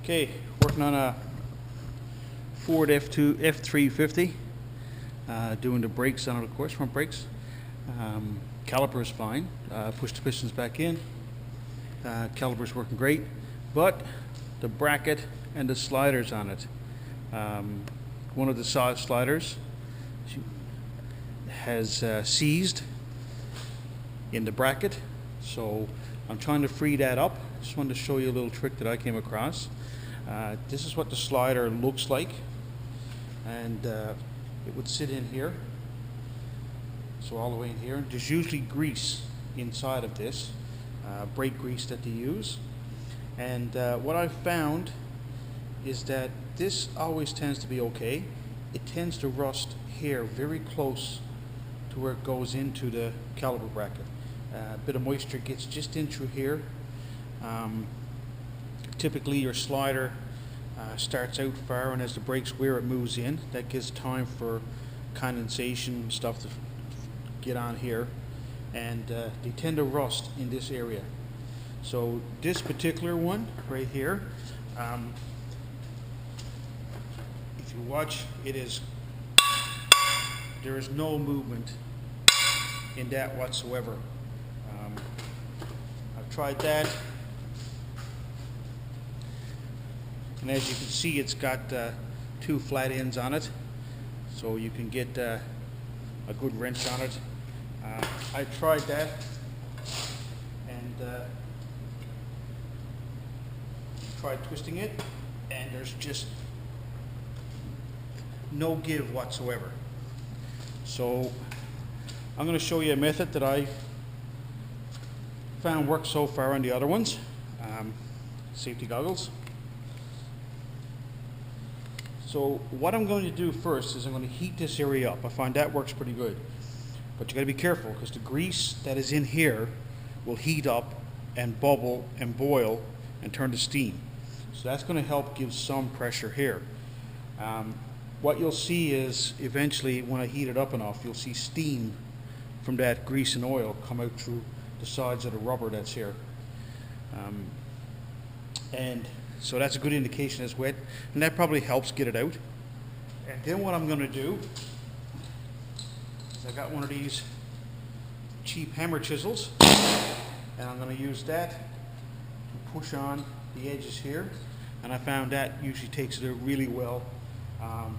Okay, working on a Ford F350. Doing the brakes on it, of course, front brakes. Caliper is fine. Push the pistons back in. Caliper's working great, but the bracket and the sliders on it. One of the sliders has seized in the bracket, so I'm trying to free that up. Just wanted to show you a little trick that I came across. This is what the slider looks like, and it would sit in here, so all the way in here. There's usually grease inside of this, brake grease that they use, and what I've found is that this always tends to be okay. It tends to rust here very close to where it goes into the caliper bracket. A bit of moisture gets just in through here. Typically your slider starts out far, and as the brakes wear, it moves in. That gives time for condensation stuff to get on here, and they tend to rust in this area. So this particular one right here, if you watch, there is no movement in that whatsoever. I've tried that, and as you can see, it's got two flat ends on it, so you can get a good wrench on it. I tried that, and tried twisting it, and there's just no give whatsoever. So I'm going to show you a method that I found works so far on the other ones. Safety goggles. So what I'm going to do first is I'm going to heat this area up. I find that works pretty good, but you got to be careful, because the grease that is in here will heat up and bubble and boil and turn to steam. So that's going to help give some pressure here. What you'll see is eventually, when I heat it up enough, you'll see steam from that grease and oil come out through the sides of the rubber that's here. And so that's a good indication it's wet, and that probably helps get it out. And then what I'm going to do is I got one of these cheap hammer chisels, and I'm going to use that to push on the edges here. And I found that usually takes it out really well,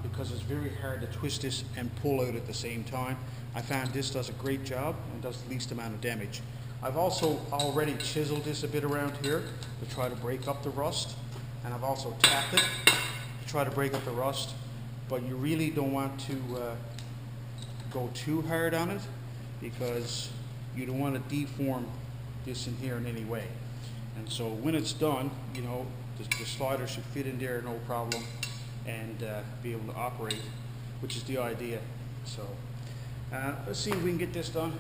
because it's very hard to twist this and pull out at the same time. I found this does a great job and does the least amount of damage. I've also already chiseled this a bit around here to try to break up the rust, and I've also tapped it to try to break up the rust, but you really don't want to go too hard on it, because you don't want to deform this in here in any way. And so when it's done, you know, the slider should fit in there no problem, and be able to operate, which is the idea. So let's see if we can get this done.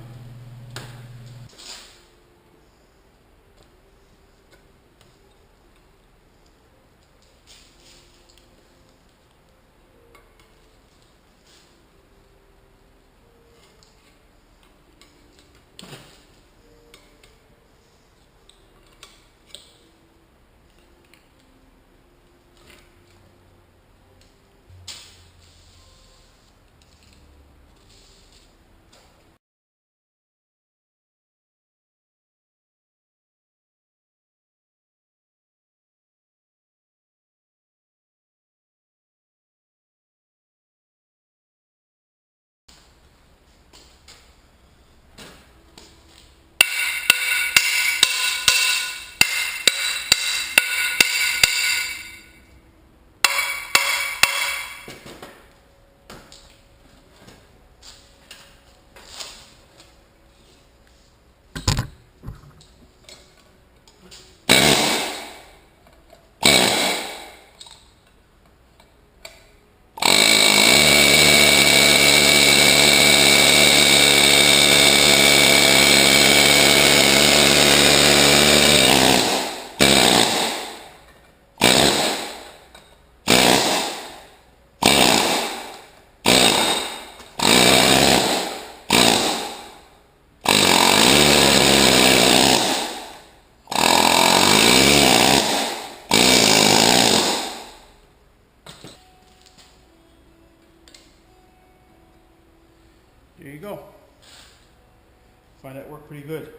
There you go. Find that worked pretty good.